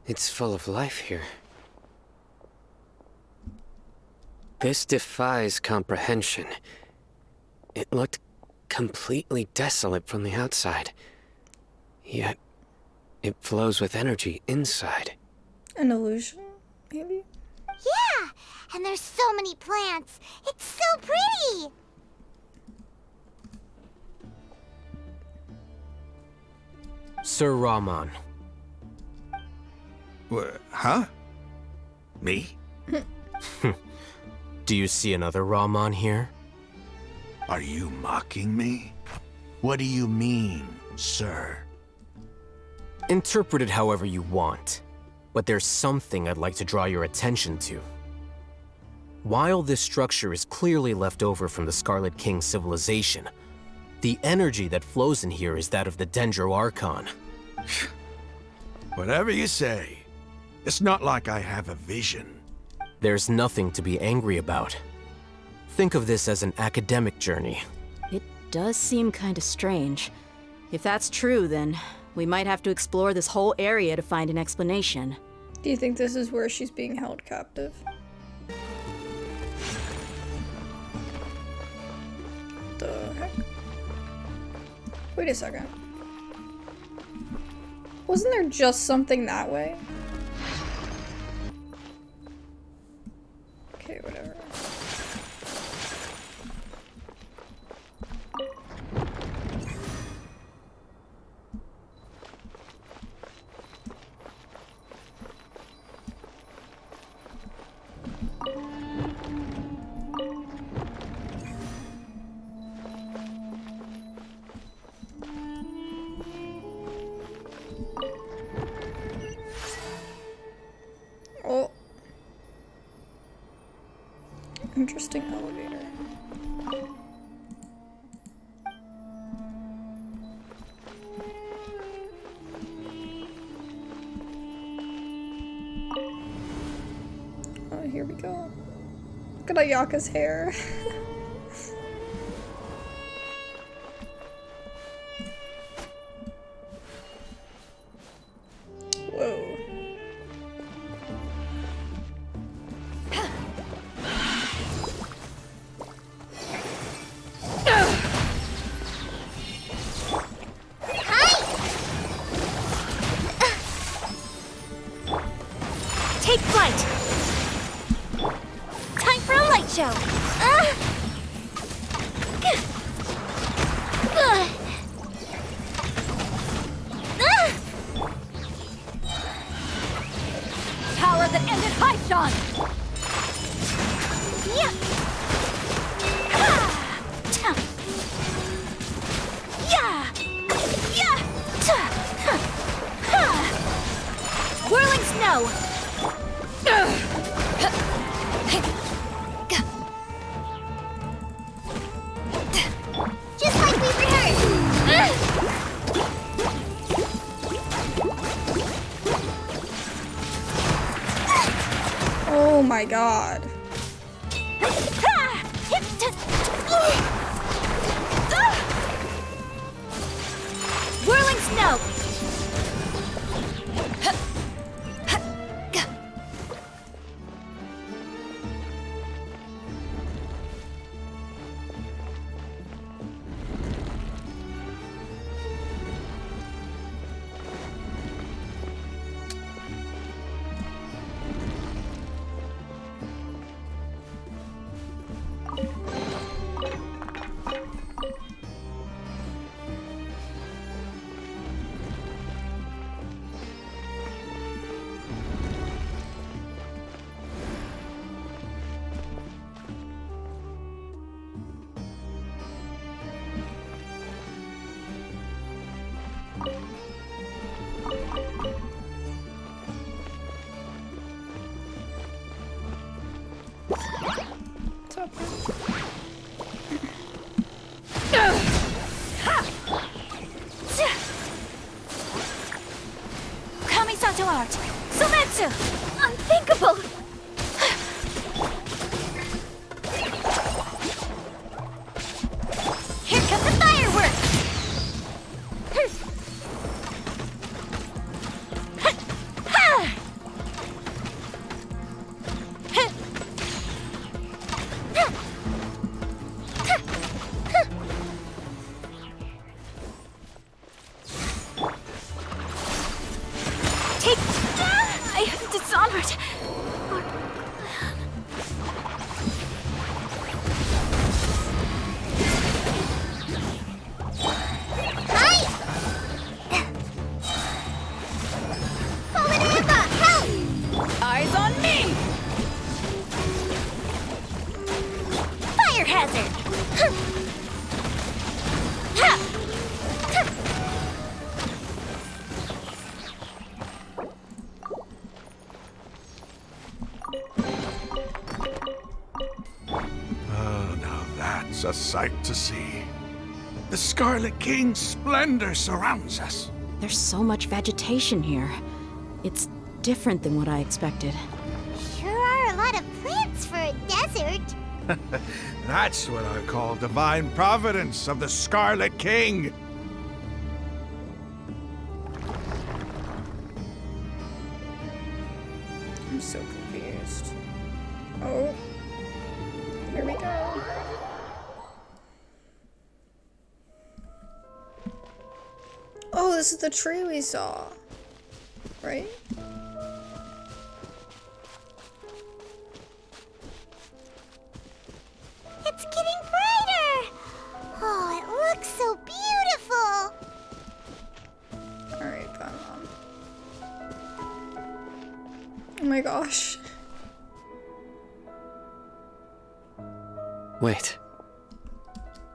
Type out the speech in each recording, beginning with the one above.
It's full of life here. This defies comprehension. It looked completely desolate from the outside. Yet, it flows with energy inside. An illusion, maybe? Yeah! And there's so many plants. It's so pretty! Sir Rahman. Huh? Me? Do you see another Rahman here? Are you mocking me? What do you mean, sir? Interpret it however you want, but there's something I'd like to draw your attention to. While this structure is clearly left over from the Scarlet King civilization, the energy that flows in here is that of the Dendro Archon. Whatever you say. It's not like I have a vision. There's nothing to be angry about. Think of this as an academic journey. It does seem kinda strange. If that's true, then we might have to explore this whole area to find an explanation. Do you think this is where she's being held captive? The heck? Wait a second. Wasn't there just something that way? Okay, whatever. Oh. Interesting elevator. Oh, here we go. Look at Ayaka's hair. Whoa. Take flight! Time for a light show! Power that ended Haishan! Yeah! Yeah! Whirling snow! Just like we rehearsed! Oh my god. Whirling snow! What's up? Kamisato art! Sometsu! Unthinkable! Here come the fireworks! Ha! Oh, now that's a sight to see. The Scarlet King's splendor surrounds us. There's so much vegetation here. It's different than what I expected. Sure are a lot of plants for a desert. That's what I call divine providence of the Scarlet King. I'm so confused. Oh. Here we go. Oh, this is the tree we saw. Right? It's getting brighter. Oh, it looks so beautiful. Alright, Oh my gosh. Wait.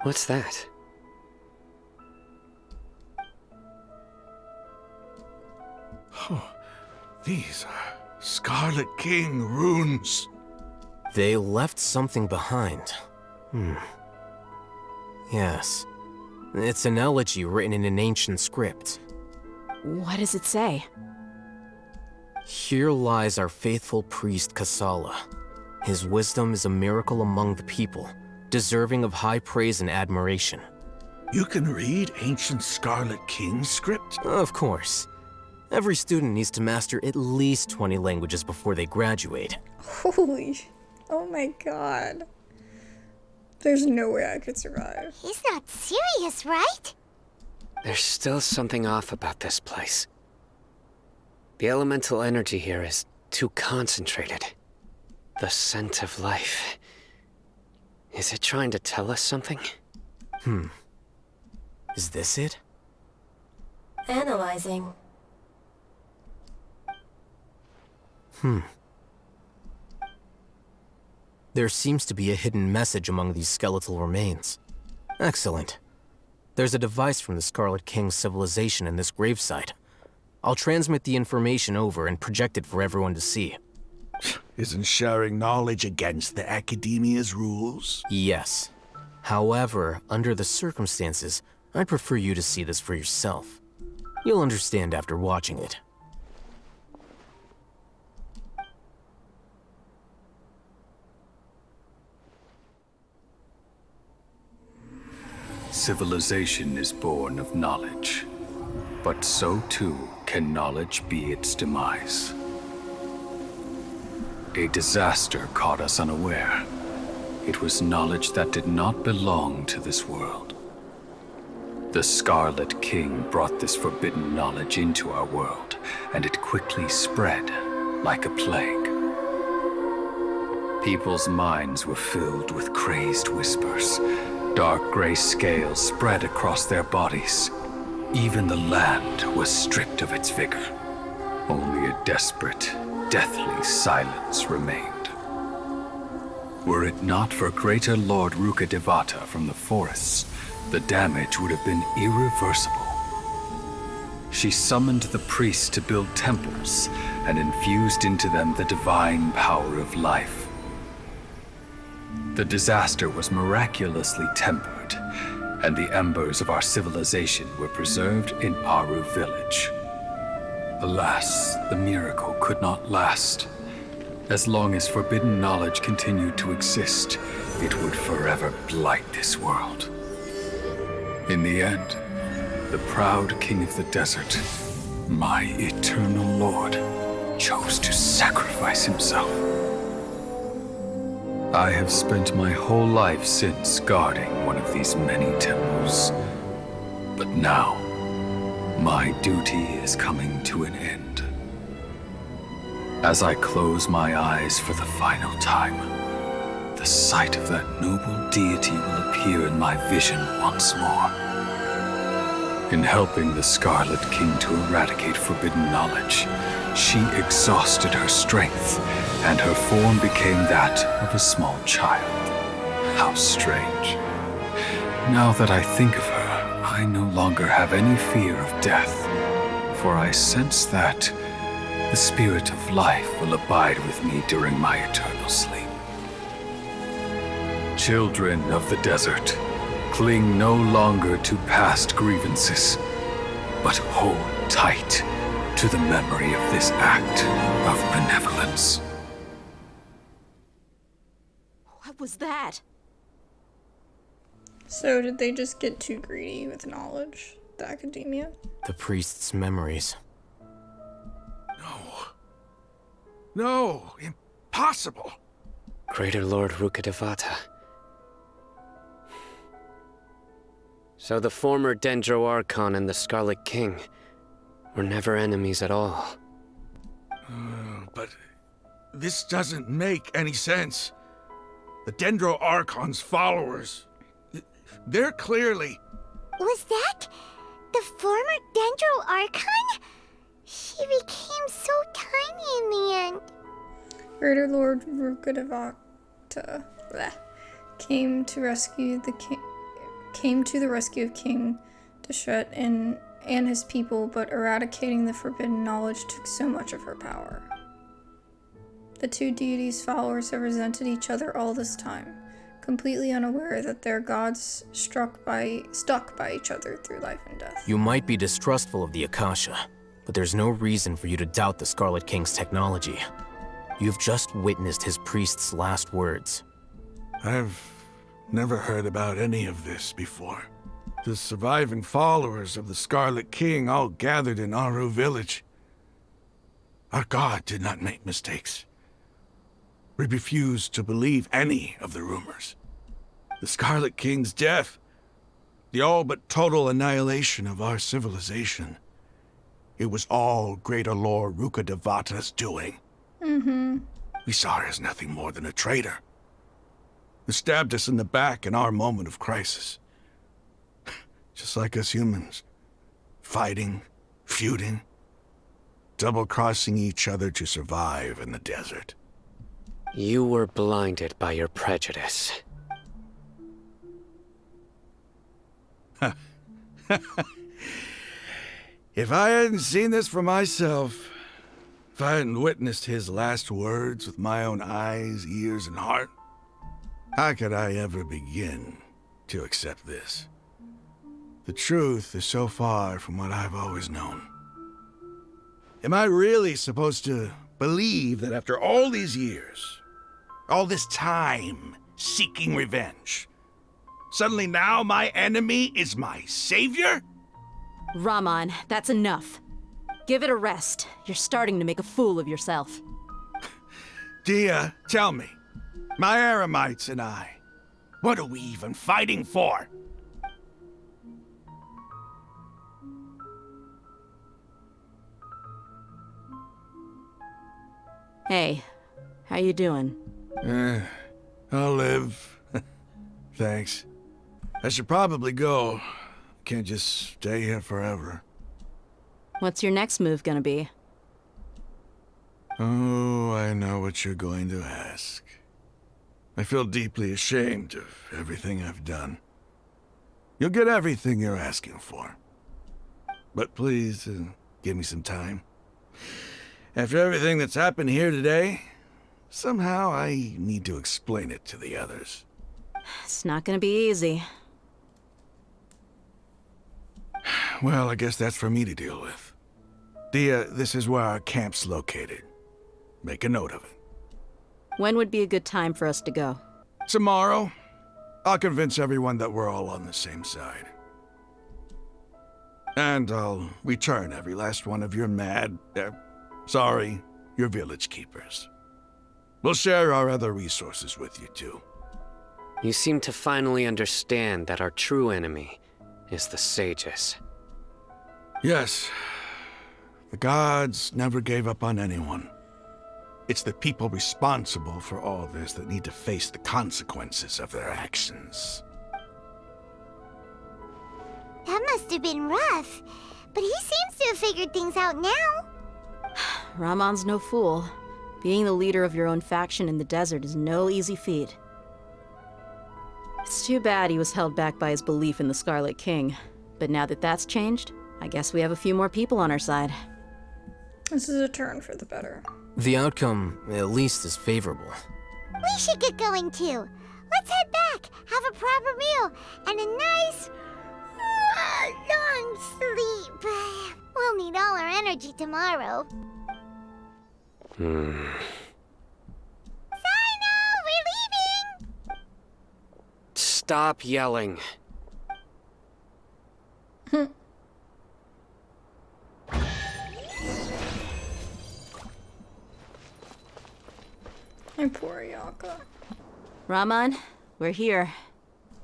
What's that? These are Scarlet King runes. They left something behind. Yes. It's an elegy written in an ancient script. What does it say? Here lies our faithful priest Kasala. His wisdom is a miracle among the people, deserving of high praise and admiration. You can read ancient Scarlet King script? Of course. Every student needs to master at least 20 languages before they graduate. Holy. Oh my god. There's no way I could survive. He's not serious, right? There's still something off about this place. The elemental energy here is too concentrated. The scent of life. Is it trying to tell us something? Is this it? Analyzing. There seems to be a hidden message among these skeletal remains. Excellent. There's a device from the Scarlet King's civilization in this gravesite. I'll transmit the information over and project it for everyone to see. Isn't sharing knowledge against the Academia's rules? Yes. However, under the circumstances, I'd prefer you to see this for yourself. You'll understand after watching it. Civilization is born of knowledge, but so too can knowledge be its demise. A disaster caught us unaware. It was knowledge that did not belong to this world. The Scarlet King brought this forbidden knowledge into our world, and it quickly spread like a plague. People's minds were filled with crazed whispers. Dark gray scales spread across their bodies. Even the land was stripped of its vigor. Only a desperate, deathly silence remained. Were it not for greater Lord Rukkhadevata from the forests, the damage would have been irreversible. She summoned the priests to build temples and infused into them the divine power of life. The disaster was miraculously tempered, and the embers of our civilization were preserved in Aru village. Alas, the miracle could not last. As long as forbidden knowledge continued to exist, it would forever blight this world. In the end, the proud king of the desert, my eternal lord, chose to sacrifice himself. I have spent my whole life since guarding one of these many temples. But now, my duty is coming to an end. As I close my eyes for the final time, the sight of that noble deity will appear in my vision once more. In helping the Scarlet King to eradicate forbidden knowledge, she exhausted her strength, and her form became that of a small child. How strange. Now that I think of her, I no longer have any fear of death, for I sense that the spirit of life will abide with me during my eternal sleep. Children of the desert, cling no longer to past grievances, but hold tight to the memory of this act of benevolence. What was that? So did they just get too greedy with knowledge? The academia? The priest's memories. No, impossible. Greater Lord Rukkhadevata. So the former Dendro Archon and the Scarlet King were never enemies at all. But this doesn't make any sense. The Dendro Archon's followers, they're clearly... Was that the former Dendro Archon? She became so tiny in the end. Greater Lord Rukkhadevata came to the rescue of King Deshret and his people, but eradicating the forbidden knowledge took so much of her power. The two deities' followers have resented each other all this time, completely unaware that their gods stuck by each other through life and death. You might be distrustful of the Akasha, but there's no reason for you to doubt the Scarlet King's technology. You've just witnessed his priest's last words. I've never heard about any of this before. The surviving followers of the Scarlet King all gathered in Aru village. Our god did not make mistakes. We refused to believe any of the rumors. The Scarlet King's death, the all but total annihilation of our civilization, it was all Greater Lord Rukkhadevata's doing. We saw her as nothing more than a traitor, who stabbed us in the back in our moment of crisis. Just like us humans. Fighting, feuding, double-crossing each other to survive in the desert. You were blinded by your prejudice. If I hadn't seen this for myself, if I hadn't witnessed his last words with my own eyes, ears, and heart, how could I ever begin to accept this? The truth is so far from what I've always known. Am I really supposed to believe that after all these years, all this time seeking revenge, suddenly now my enemy is my savior? Raman, that's enough. Give it a rest. You're starting to make a fool of yourself. Dia, tell me, my Eremites and I, what are we even fighting for? Hey, how you doing? I'll live. Thanks. I should probably go. Can't just stay here forever. What's your next move gonna be? Oh, I know what you're going to ask. I feel deeply ashamed of everything I've done. You'll get everything you're asking for. But please, give me some time. After everything that's happened here today, somehow I need to explain it to the others. It's not gonna be easy. Well, I guess that's for me to deal with. Dia, this is where our camp's located. Make a note of it. When would be a good time for us to go? Tomorrow, I'll convince everyone that we're all on the same side. And I'll return every last one of your your village keepers. We'll share our other resources with you too. You seem to finally understand that our true enemy is the sages. Yes, the gods never gave up on anyone. It's the people responsible for all this that need to face the consequences of their actions. That must have been rough, but he seems to have figured things out now. Raman's no fool. Being the leader of your own faction in the desert is no easy feat. It's too bad he was held back by his belief in the Scarlet King. But now that that's changed, I guess we have a few more people on our side. This is a turn for the better. The outcome, at least, is favorable. We should get going too. Let's head back, have a proper meal, and a nice, long sleep. We'll need all our energy tomorrow. Sino, we're leaving! Stop yelling. And poor Ayaka. Raman, we're here.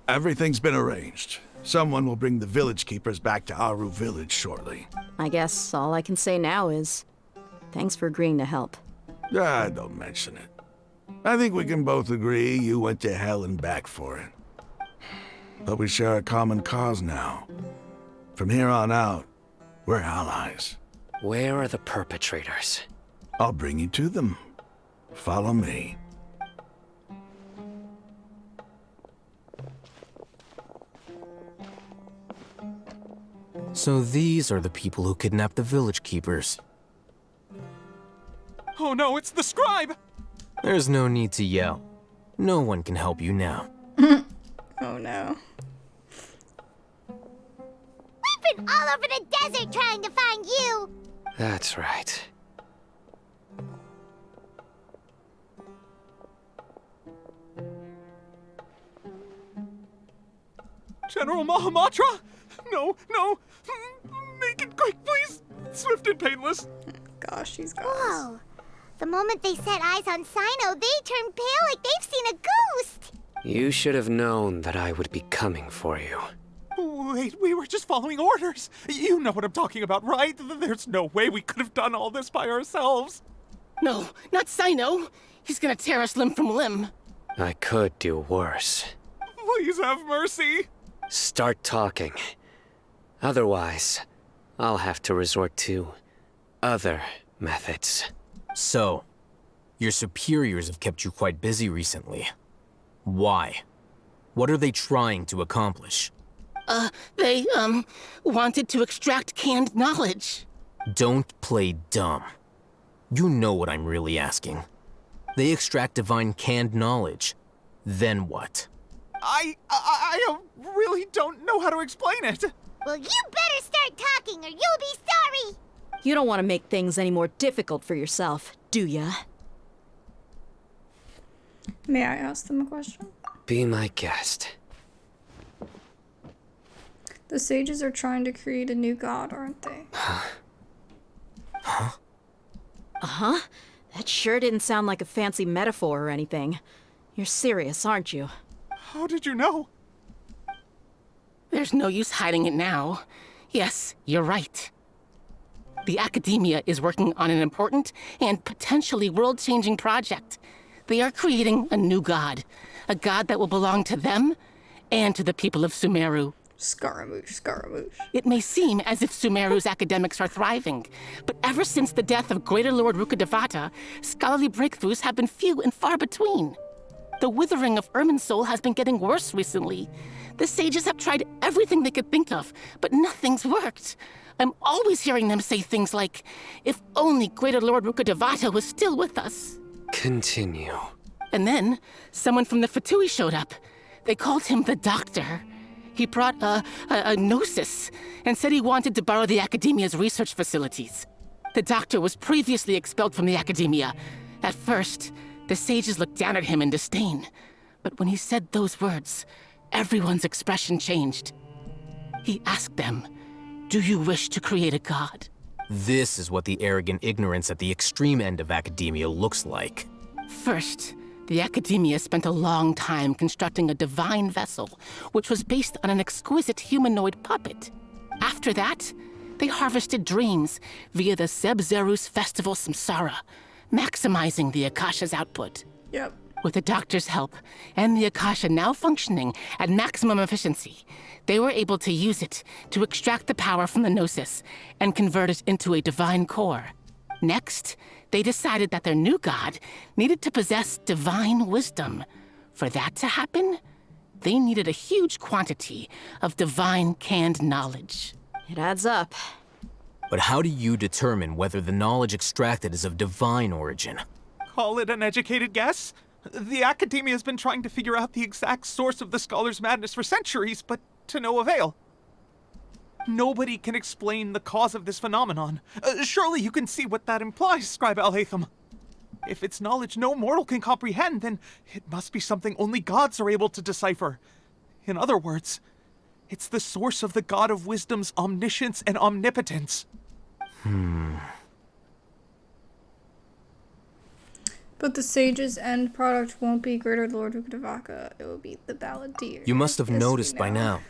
Everything's been arranged. Someone will bring the village keepers back to Aru village shortly. I guess all I can say now is, thanks for agreeing to help. Ah, don't mention it. I think we can both agree you went to hell and back for it. But we share a common cause now. From here on out, we're allies. Where are the perpetrators? I'll bring you to them. Follow me. So these are the people who kidnapped the village keepers. Oh no, it's the scribe! There's no need to yell. No one can help you now. Oh no. We've been all over the desert trying to find you! That's right. General Mahamatra? No, no! Make it quick, please! Swift and painless! Gosh, she's got Whoa. The moment they set eyes on Sino, they turned pale like they've seen a ghost! You should have known that I would be coming for you. Wait, we were just following orders. You know what I'm talking about, right? There's no way we could have done all this by ourselves. No, not Sino. He's gonna tear us limb from limb. I could do worse. Please have mercy. Start talking. Otherwise, I'll have to resort to other methods. So, your superiors have kept you quite busy recently. Why? What are they trying to accomplish? They, wanted to extract canned knowledge. Don't play dumb. You know what I'm really asking. They extract divine canned knowledge. Then what? I really don't know how to explain it. Well, you better start talking or you'll be sorry! You don't want to make things any more difficult for yourself, do ya? May I ask them a question? Be my guest. The sages are trying to create a new god, aren't they? Uh-huh. That sure didn't sound like a fancy metaphor or anything. You're serious, aren't you? How did you know? There's no use hiding it now. Yes, you're right. The Academia is working on an important and potentially world-changing project. They are creating a new god. A god that will belong to them and to the people of Sumeru. Scaramouche, Scaramouche. It may seem as if Sumeru's academics are thriving, but ever since the death of Greater Lord Rukkhadevata, scholarly breakthroughs have been few and far between. The withering of Irminsul has been getting worse recently. The sages have tried everything they could think of, but nothing's worked. I'm always hearing them say things like, if only Greater Lord Rukkhadevata was still with us. Continue. And then, someone from the Fatui showed up. They called him the Doctor. He brought a gnosis and said he wanted to borrow the Academia's research facilities. The Doctor was previously expelled from the Academia. At first, the sages looked down at him in disdain. But when he said those words, everyone's expression changed. He asked them, "Do you wish to create a god?" This is what the arrogant ignorance at the extreme end of academia looks like. First, the Academia spent a long time constructing a divine vessel, which was based on an exquisite humanoid puppet. After that, they harvested dreams via the Zeb-Zerus Festival Samsara, maximizing the Akasha's output. Yep. With the Doctor's help, and the Akasha now functioning at maximum efficiency, they were able to use it to extract the power from the Gnosis and convert it into a divine core. Next, they decided that their new god needed to possess divine wisdom. For that to happen, they needed a huge quantity of divine canned knowledge. It adds up. But how do you determine whether the knowledge extracted is of divine origin? Call it an educated guess? The Academia has been trying to figure out the exact source of the Scholar's madness for centuries, but to no avail. Nobody can explain the cause of this phenomenon. Surely you can see what that implies, Scribe Alhaitham. If it's knowledge no mortal can comprehend, then it must be something only gods are able to decipher. In other words, it's the source of the God of Wisdom's omniscience and omnipotence. But the sage's end product won't be Greater Lord Rukkhadevaka. It will be the Balladeer. You must have Yes, we noticed by know. now.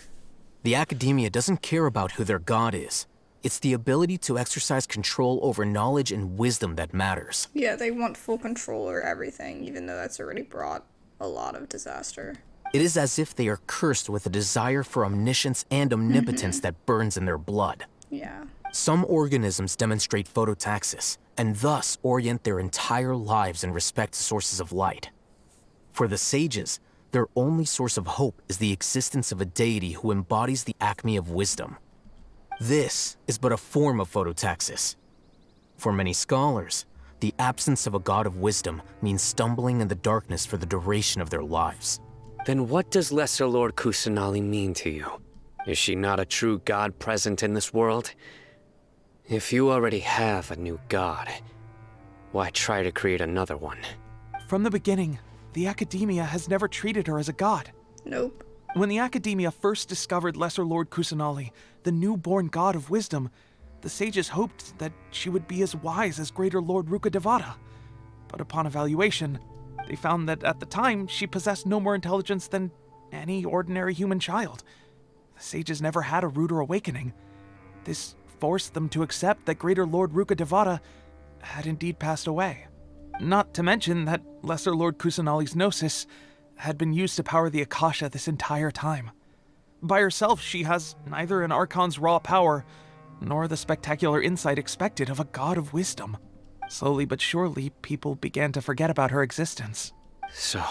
The Academia doesn't care about who their god is. It's the ability to exercise control over knowledge and wisdom that matters. Yeah, they want full control over everything, even though that's already brought a lot of disaster. It is as if they are cursed with a desire for omniscience and omnipotence that burns in their blood. Yeah. Some organisms demonstrate phototaxis, and thus orient their entire lives in respect to sources of light. For the sages, their only source of hope is the existence of a deity who embodies the acme of wisdom. This is but a form of phototaxis. For many scholars, the absence of a god of wisdom means stumbling in the darkness for the duration of their lives. Then what does Lesser Lord Kusanali mean to you? Is she not a true god present in this world? If you already have a new god, why try to create another one? From the beginning, the Academia has never treated her as a god. Nope. When the Academia first discovered Lesser Lord Kusanali, the newborn god of wisdom, the sages hoped that she would be as wise as Greater Lord Rukkhadevata. But upon evaluation, they found that at the time she possessed no more intelligence than any ordinary human child. The sages never had a ruder awakening. This forced them to accept that Greater Lord Rukkhadevata had indeed passed away. Not to mention that Lesser Lord Kusanali's gnosis had been used to power the Akasha this entire time. By herself, she has neither an Archon's raw power, nor the spectacular insight expected of a god of wisdom. Slowly but surely, people began to forget about her existence. So,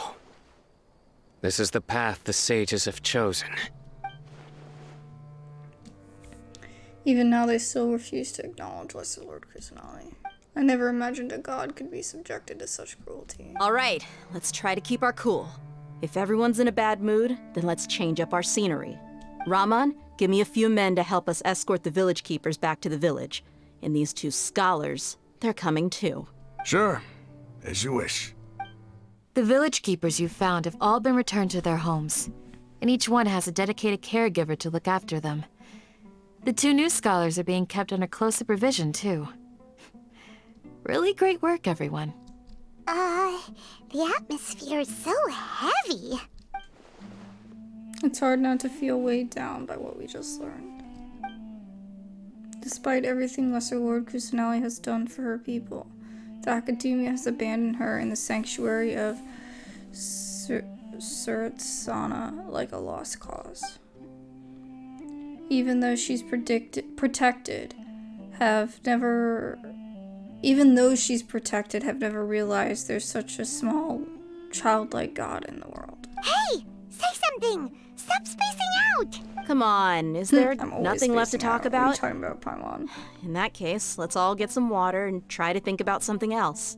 this is the path the sages have chosen. Even now, they still refuse to acknowledge Lesser Lord Kusanali. I never imagined a god could be subjected to such cruelty. All right, let's try to keep our cool. If everyone's in a bad mood, then let's change up our scenery. Rahman, give me a few men to help us escort the village keepers back to the village. And these two scholars, they're coming too. Sure, as you wish. The village keepers you've found have all been returned to their homes, and each one has a dedicated caregiver to look after them. The two new scholars are being kept under close supervision, too. Really great work, everyone. The atmosphere is so heavy. It's hard not to feel weighed down by what we just learned. Despite everything Lesser Lord Kusanali has done for her people, the Academia has abandoned her in the sanctuary of Suratsana like a lost cause. Even though she's protected, have never realized there's such a small, childlike god in the world. Hey, say something! Stop spacing out! Come on, is there I'm always nothing left to spacing talk out. What are you about? talking about, Paimon? In that case, let's all get some water and try to think about something else.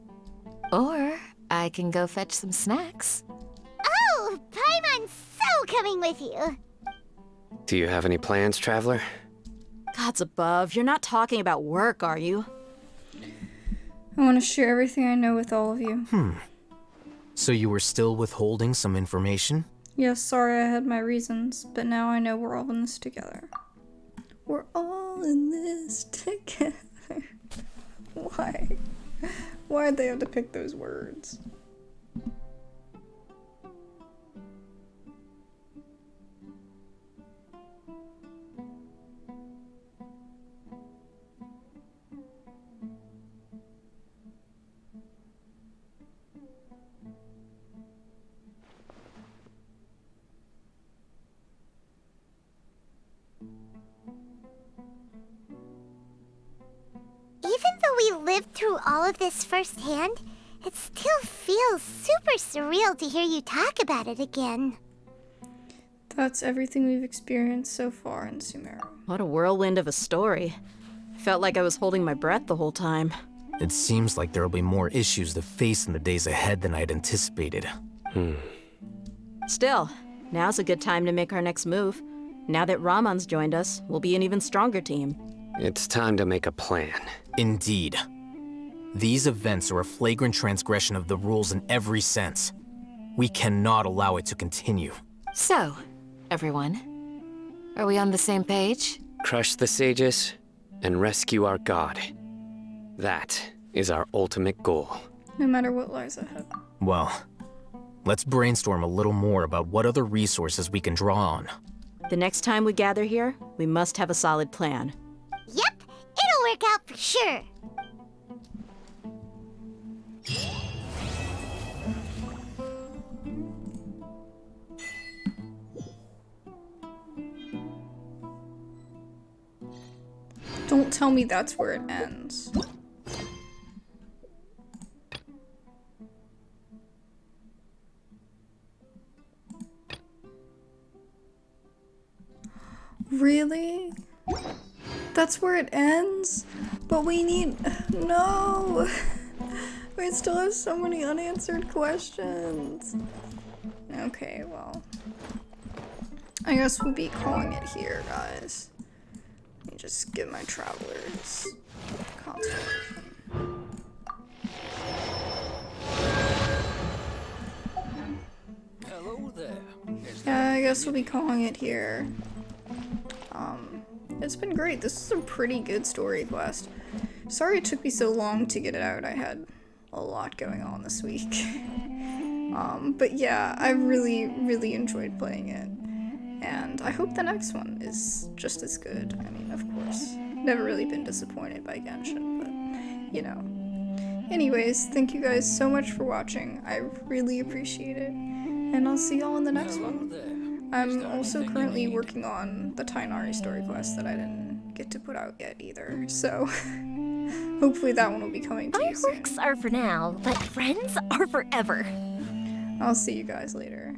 Or I can go fetch some snacks. Oh, Paimon's so coming with you! Do you have any plans, Traveler? Gods above, you're not talking about work, are you? I want to share everything I know with all of you. So you were still withholding some information? Yes, sorry I had my reasons, but now I know we're all in this together. We're all in this together. Why? Why'd they have to pick those words? Even though we lived through all of this firsthand, it still feels super surreal to hear you talk about it again. That's everything we've experienced so far in Sumeru. What a whirlwind of a story. Felt like I was holding my breath the whole time. It seems like there will be more issues to face in the days ahead than I'd anticipated. Still, now's a good time to make our next move. Now that Ramon's joined us, we'll be an even stronger team. It's time to make a plan. Indeed. These events are a flagrant transgression of the rules in every sense. We cannot allow it to continue. So, everyone, are we on the same page? Crush the sages and rescue our god. That is our ultimate goal. No matter what lies ahead. Well, let's brainstorm a little more about what other resources we can draw on. The next time we gather here, we must have a solid plan. Yep, it'll work out for sure. Don't tell me that's where it ends. Really? That's where it ends? But we need... No! We still have so many unanswered questions. Okay, well... I guess we'll be calling it here, guys. Let me just give my travelers constellation. Hello there. Yeah, I guess we'll be calling it here. It's been great. This is a pretty good story quest. Sorry it took me so long to get it out. I had a lot going on this week. But yeah, I really, really enjoyed playing it. And I hope the next one is just as good. I mean, of course, never really been disappointed by Genshin, but, you know. Anyways, thank you guys so much for watching. I really appreciate it. And I'll see y'all in the next one. I'm also currently working on the Tighnari story quest that I didn't get to put out yet either, so hopefully that one will be coming to you soon. Fireworks are for now, but friends are forever. I'll see you guys later.